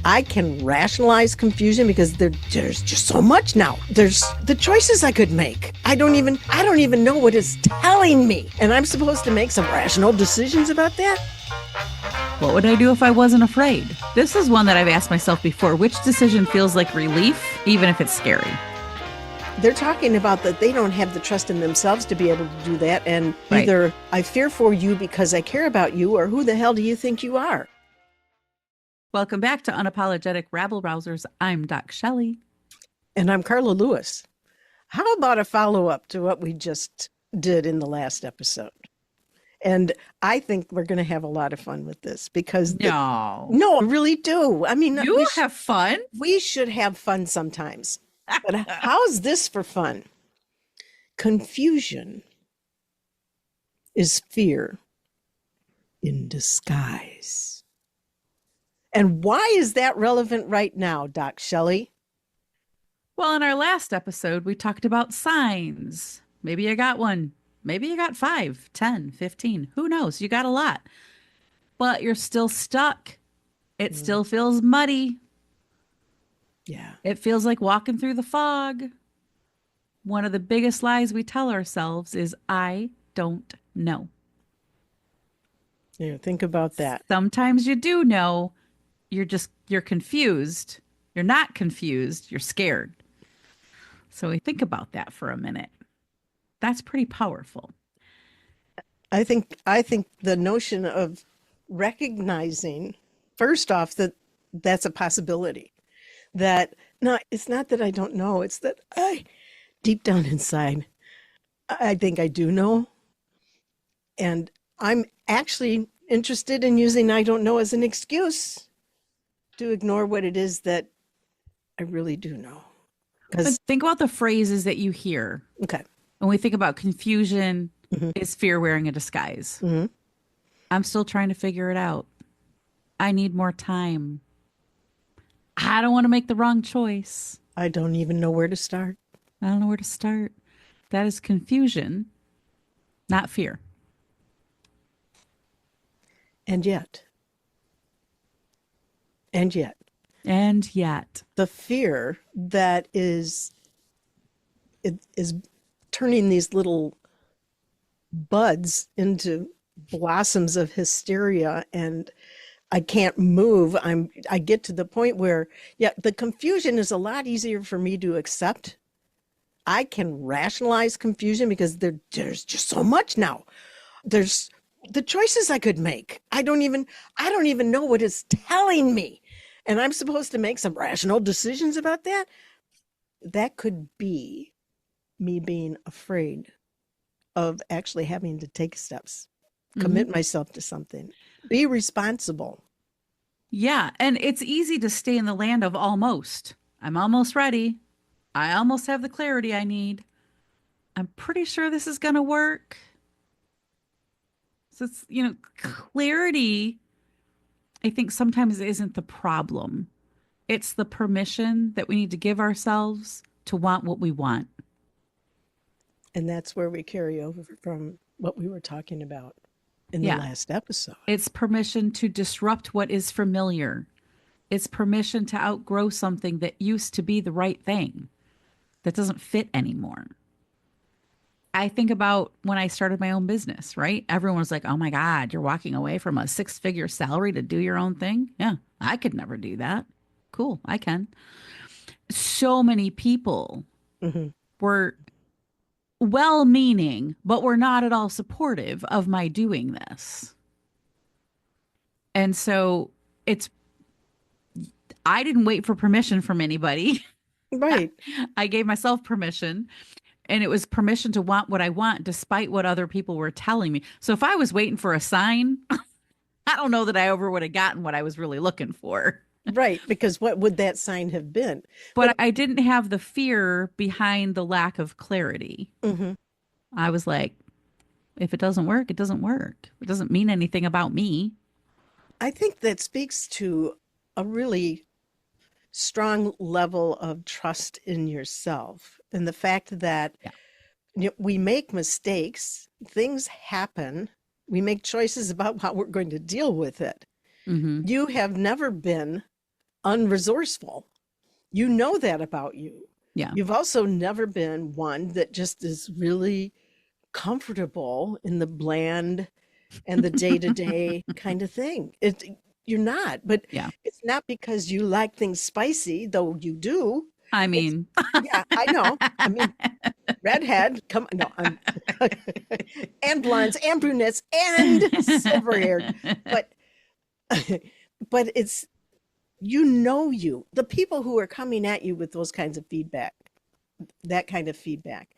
I can rationalize confusion because there's just so much now. There's the choices I could make. I don't even know what it's telling me. And I'm supposed to make some rational decisions about that? What would I do if I wasn't afraid? This is one that I've asked myself before. Which decision feels like relief, even if it's scary? They're talking about that they don't have the trust in themselves to be able to do that. And Right. either I fear for you because I care about you, or who the hell do you think you are? Welcome back to Unapologetic Rabble-Rousers. I'm DocShellie. And I'm Carla Lewis. How about a follow-up to what we just did in the last episode? And I think we're going to have a lot of fun with this because No, I really do. I mean, you have fun. we should have fun sometimes. But how's this for fun? Confusion is fear in disguise. And why is that relevant right now, DocShellie? Well, in our last episode, we talked about signs. Maybe you got one. Maybe you got 5, 10, 15. Who knows? You got a lot. But you're still stuck. It still feels muddy. Yeah. It feels like walking through the fog. One of the biggest lies we tell ourselves is, I don't know. Yeah, think about that. Sometimes you do know. You're confused. You're not confused. You're scared. So we think about that for a minute. That's pretty powerful. I think the notion of recognizing, first off, that that's a possibility. That no, it's not that I don't know. It's that deep down inside, I think I do know. And I'm actually interested in using I don't know as an excuse to ignore what it is that I really do know. But think about the phrases that you hear. Okay. When we think about confusion, Mhm. is fear wearing a disguise? hmm I'm still trying to figure it out. I need more time. I don't want to make the wrong choice. I don't even know where to start. I don't know where to start. That is confusion, not fear. And yet, And yet, the fear that is turning these little buds into blossoms of hysteria, and I can't move. I get to the point where, yeah, the confusion is a lot easier for me to accept. I can rationalize confusion because there's just so much now. There's the choices I could make. I don't even know what it's telling me. And I'm supposed to make some rational decisions about that. That could be me being afraid of actually having to take steps, commit myself to something, be responsible. Yeah. And it's easy to stay in the land of almost. I'm almost ready. I almost have the clarity I need. I'm pretty sure this is going to work. So it's, clarity, I think sometimes isn't the problem. It's the permission that we need to give ourselves to want what we want. And that's where we carry over from what we were talking about in the Yeah. last episode. It's permission to disrupt what is familiar. It's permission to outgrow something that used to be the right thing that doesn't fit anymore. I think about when I started my own business, right? Everyone was like, oh my God, you're walking away from a 6-figure salary to do your own thing? Yeah, I could never do that. Cool, I can. So many people Mhm. were well-meaning, but were not at all supportive of my doing this. And so I didn't wait for permission from anybody. Right. I gave myself permission. And it was permission to want what I want, despite what other people were telling me. So if I was waiting for a sign, I don't know that I ever would have gotten what I was really looking for. Right. Because what would that sign have been? But I didn't have the fear behind the lack of clarity. Mhm. I was like, if it doesn't work, it doesn't work. It doesn't mean anything about me. I think that speaks to a really strong level of trust in yourself, and the fact that we make mistakes, things happen, we make choices about how we're going to deal with it. Mm-hmm. You have never been unresourceful. You know that about you. Yeah. You've also never been one that just is really comfortable in the bland and the day-to-day kind of thing. You're not, but Yeah. it's not because you like things spicy, though you do. I It's mean, yeah, I know. I mean, redhead, come on, no, I'm and blondes and brunettes and silver haired, but but it's you, the people who are coming at you with those kinds of feedback, that kind of feedback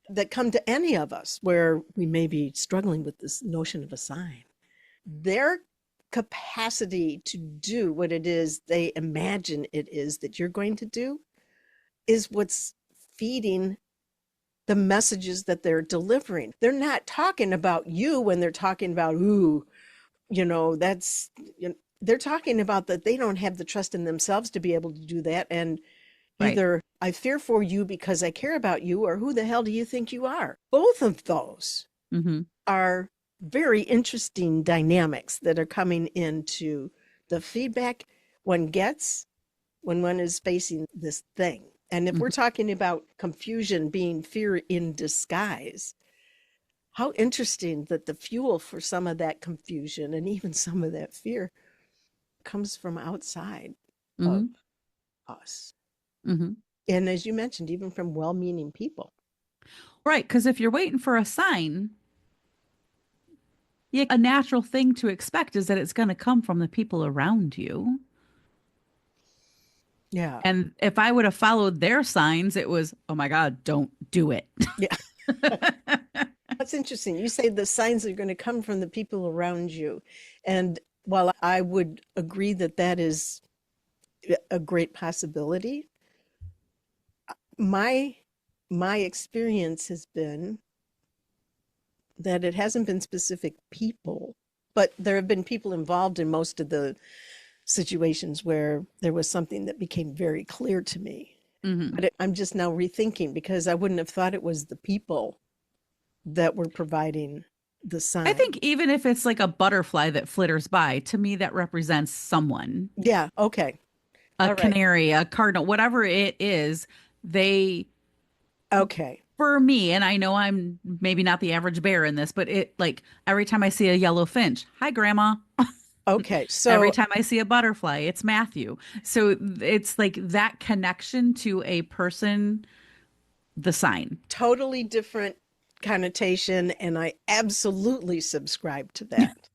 that come to any of us where we may be struggling with this notion of a sign, their capacity to do what it is they imagine it is that you're going to do is what's feeding the messages that they're delivering. They're not talking about you when they're talking about, ooh, that's, they're talking about that they don't have the trust in themselves to be able to do that. And right. either I fear for you because I care about you, or who the hell do you think you are? Both of those Mm-hmm. are very interesting dynamics that are coming into the feedback one gets when one is facing this thing. And if we're Mm-hmm. talking about confusion being fear in disguise, how interesting that the fuel for some of that confusion and even some of that fear comes from outside of Mm-hmm. us. Mm-hmm. And as you mentioned, even from well-meaning people. Right. Because if you're waiting for a sign, a natural thing to expect is that it's going to come from the people around you. Yeah. And if I would have followed their signs, it was, oh my God, don't do it. Yeah. That's interesting. You say the signs are going to come from the people around you. And while I would agree that that is a great possibility, my my experience has been that it hasn't been specific people, but there have been people involved in most of the situations where there was something that became very clear to me. Mm-hmm. But I'm just now rethinking because I wouldn't have thought it was the people that were providing the I sign. think even if it's like a butterfly that flitters by, to me, that represents someone, Yeah, okay. a All right. canary, a cardinal, whatever it is. They, Okay. for me, and I know I'm maybe not the average bear in this, but it like every time I see a yellow finch, hi, grandma. Okay. Every So time I see a butterfly, it's Matthew. So it's like that connection to a person, the sign. totally different connotation, and I absolutely subscribe to that.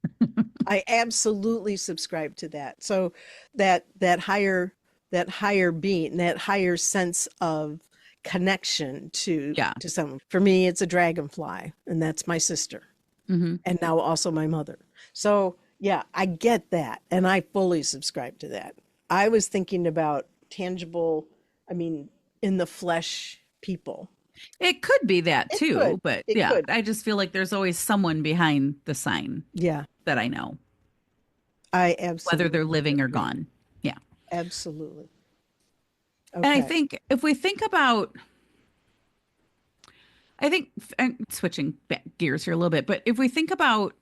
I absolutely subscribe to that. So that higher being, that higher sense of connection Yeah. to someone. For me, it's a dragonfly, and that's my sister, Hmm. and now also my mother. So yeah, I get that, and I fully subscribe to that. I was thinking about tangible, I mean, in the flesh people. It could be that It could. too, but It yeah, could. I just feel like there's always someone behind the sign Yeah, that I know, I whether they're absolutely living or agree. gone. Yeah. Absolutely. And I Okay. think if we think about, I think, and switching gears here a little bit, but if we think about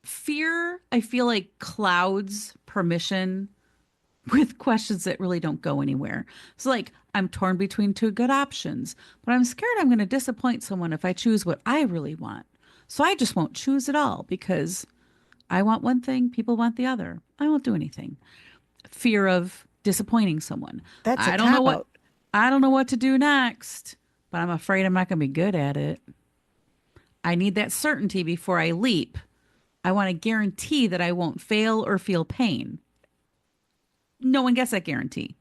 fear, I feel like clouds permission with questions that really don't go anywhere. So, like, I'm torn between two good options, but I'm scared I'm going to disappoint someone if I choose what I really want. So I just won't choose at all because I want one thing, people want the other. I won't do anything. Fear of disappointing someone. That's a I don't know cop what out. I don't know what to do next, but I'm afraid I'm not going to be good at it. I need that certainty before I leap. I want to guarantee that I won't fail or feel pain. No one gets that guarantee.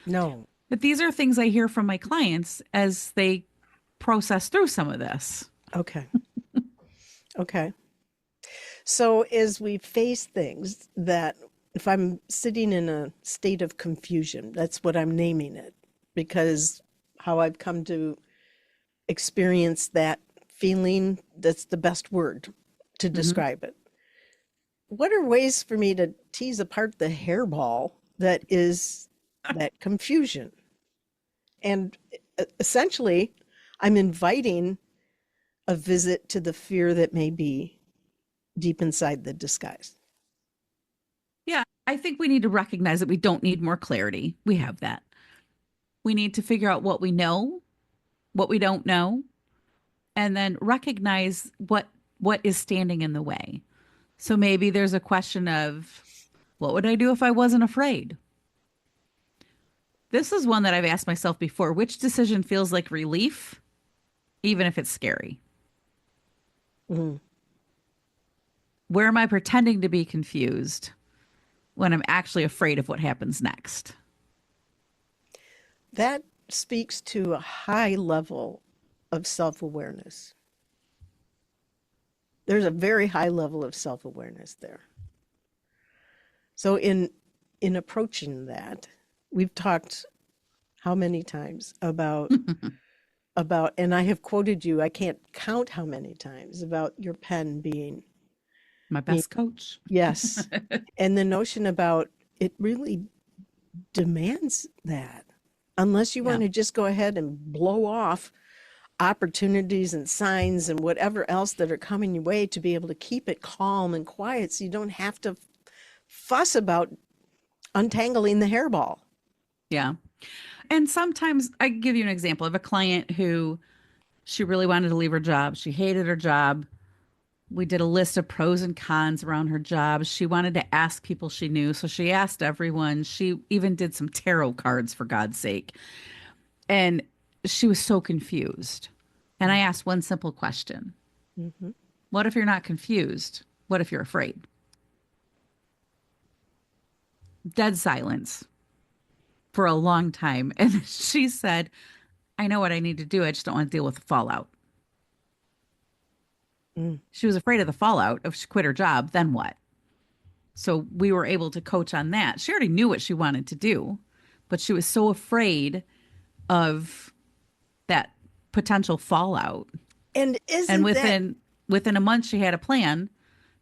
No. But these are things I hear from my clients as they process through some of this. Okay. Okay. So as we face things that if I'm sitting in a state of confusion, that's what I'm naming it because how I've come to experience that feeling, that's the best word to Hmm. describe it. What are ways for me to tease apart the hairball that is that confusion? And essentially, I'm inviting a visit to the fear that may be deep inside the disguise. Yeah, I think we need to recognize that we don't need more clarity. We have that. We need to figure out what we know, what we don't know, and then recognize what is standing in the way. So maybe there's a question of what would I do if I wasn't afraid? This is one that I've asked myself before. Which decision feels like relief, even if it's scary? Mm. Where am I pretending to be confused when I'm actually afraid of what happens next? That speaks to a high level of self-awareness. There's a very high level of self-awareness there. So in approaching that, we've talked how many times about and I have quoted you, I can't count how many times about your pen being My best coach. yes. And the notion about it really demands that. Unless you Yeah. want to just go ahead and blow off opportunities and signs and whatever else that are coming your way to be able to keep it calm and quiet so you don't have to fuss about untangling the hairball. Yeah. And sometimes I give you an example of a client who she really wanted to leave her job. She hated her job. We did a list of pros and cons around her job. She wanted to ask people she knew. So she asked everyone. She even did some tarot cards, for God's sake. And she was so confused. And I asked one simple question. Mm-hmm. What if you're not confused? What if you're afraid? Dead silence for a long time. And she said, I know what I need to do. I just don't want to deal with the fallout. Mm. She was afraid of the fallout. If she quit her job, then what? So we were able to coach on that. She already knew what she wanted to do, but she was so afraid of that potential fallout. And And isn't that within a month she had a plan,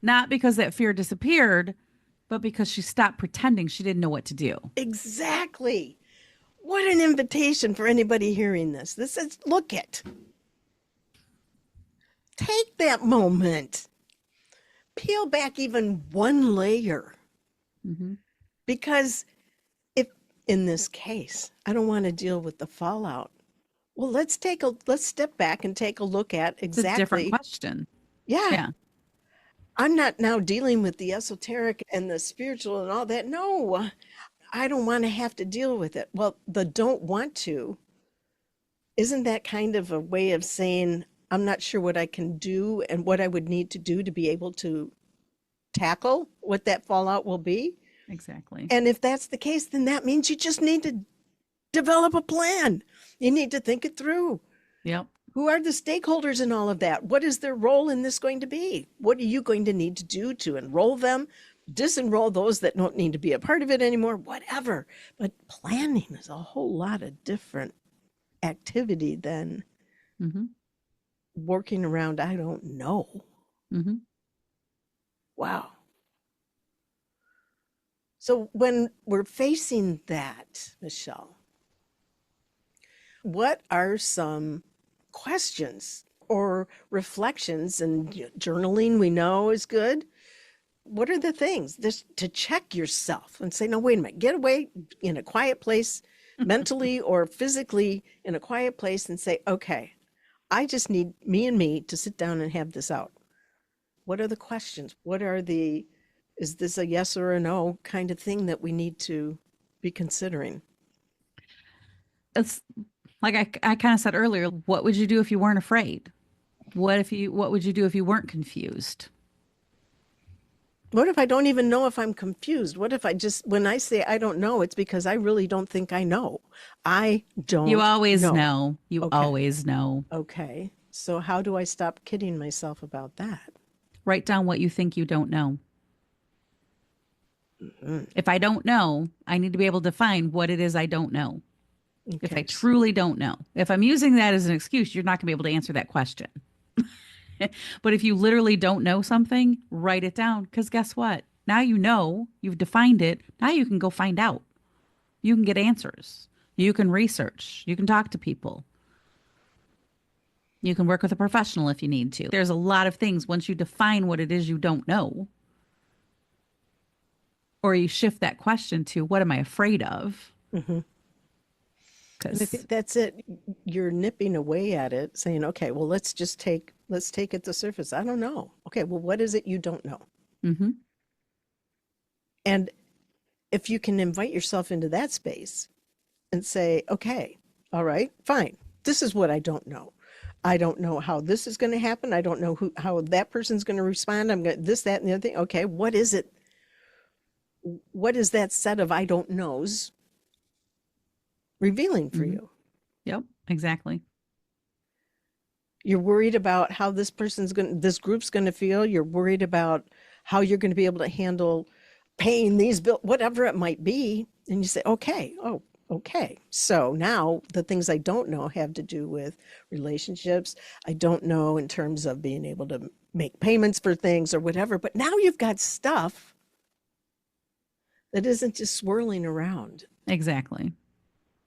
not because that fear disappeared, but because she stopped pretending she didn't know what to do. exactly what an invitation for anybody hearing this? This is look it. Take that moment. Peel back even one layer. Mm-hmm. Because if in this case, I don't want to deal with the fallout. Well, let's step back and take a look at It's a different exactly. question. Yeah, Yeah. I'm not now dealing with the esoteric and the spiritual and all that. No, I don't want to have to deal with it. Well, the don't want to, isn't that kind of a way of saying, I'm not sure what I can do and what I would need to do to be able to tackle what that fallout will be? Exactly. And if that's the case, then that means you just need to develop a plan. You need to think it through. Yep. Who are the stakeholders in all of that? What is their role in this going to be? What are you going to need to do to enroll them, disenroll those that don't need to be a part of it anymore, whatever. But planning is a whole lot of different activity than Mm-hmm. working around, I don't know. Mm-hmm. Wow. So when we're facing that, Michelle, what are some questions or reflections? And journaling we know is good. What are the things just to check yourself and say, no, wait a minute, get away in a quiet place, mentally or physically in a quiet place and say, okay, I just need me to sit down and have this out. What are the questions? Is this a yes or a no kind of thing that we need to be considering? It's like I kind of said earlier, what would you do if you weren't afraid? What would you do if you weren't confused? What if I don't even know if I'm confused? What if when I say I don't know, it's because I really don't think I know. I You don't always know. know. You Okay. always know. Okay. So how do I stop kidding myself about that? Write down what you think you don't know. Mm, If I don't know, I need to be able to find what it is I don't know. If I okay. truly don't know. If I'm using that as an excuse, you're not going to be able to answer that question. But if you literally don't know something, write it down. Because guess what? Now you know, you've defined it. Now you can go find out. You can get answers. You can research. You can talk to people. You can work with a professional if you need to. There's a lot of things once you define what it is you don't know. Or you shift that question to, what am I afraid of? Mm-hmm. And I Because think that's it. You're nipping away at it, saying, okay, well, let's take it to surface. I don't know. Okay, well, what is it you don't know? mm-hmm, And if you can invite yourself into that space and say, okay, all right, fine. This is what I don't know. I don't know how this is going to happen. I don't know how that person's going to respond. I'm going this, that, and the other thing. Okay, what is it? What is that set of I don't knows revealing for mm-hmm. you? Yep, exactly. You're worried about how this group's going to feel. You're worried about how you're going to be able to handle paying these bills, whatever it might be. And you say, okay, oh, okay. So now the things I don't know have to do with relationships. I don't know in terms of being able to make payments for things or whatever. But now you've got stuff that isn't just swirling around. Exactly.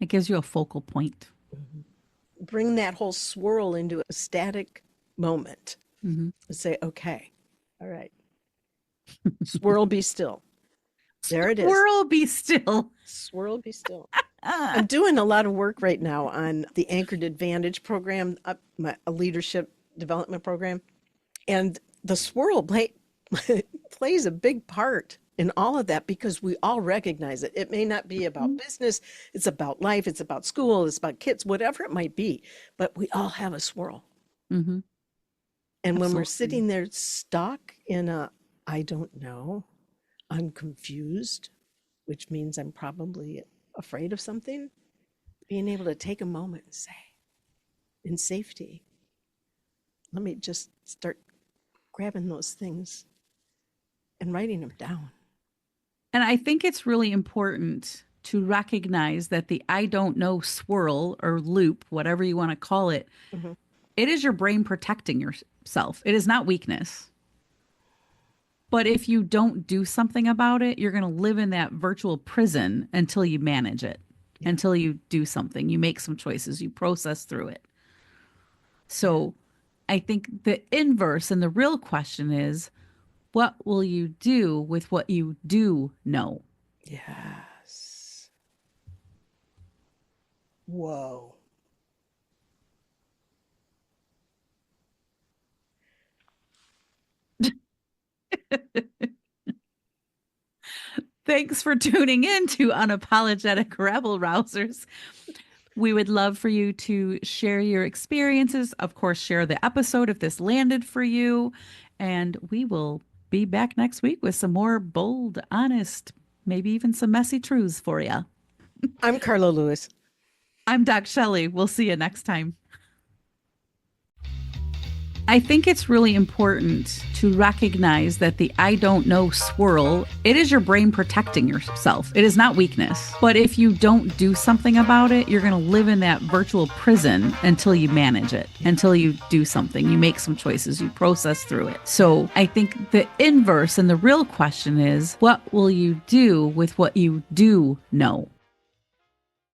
It gives you a focal point. Bring that whole swirl into a static moment Mm-hmm. and say, okay, all right, swirl, be still. There it is. Swirl, be still. Swirl, be still. I'm doing a lot of work right now on the Anchored Advantage program, a leadership development program. And the swirl plays a big part in all of that because we all recognize it. It may not be about business, it's about life, it's about school, it's about kids, whatever it might be, but we all have a swirl. Mm-hmm. And when we're Absolutely. sitting there stuck in I don't know, I'm confused, which means I'm probably afraid of something, being able to take a moment and say, in safety, let me just start grabbing those things and writing them down. And I think it's really important to recognize that the I don't know swirl or loop, whatever you want to call it, Mm-hmm. it is your brain protecting yourself. It is not weakness. But if you don't do something about it, you're going to live in that virtual prison until you manage it, until you do something. You make some choices, you process through it. So I think the inverse and the real question is, what will you do with what you do know? Yes. Whoa. Thanks for tuning in to Unapologetic Rabble-Rousers. We would love for you to share your experiences. Of course, share the episode if this landed for you. And we will be back next week with some more bold, honest, maybe even some messy truths for you. I'm Carla Lewis. I'm DocShellie. We'll see you next time. I think it's really important to recognize that the I don't know swirl, it is your brain protecting yourself. It is not weakness. But if you don't do something about it, you're going to live in that virtual prison until you manage it, until you do something. You make some choices, you process through it. So I think the inverse and the real question is, what will you do with what you do know?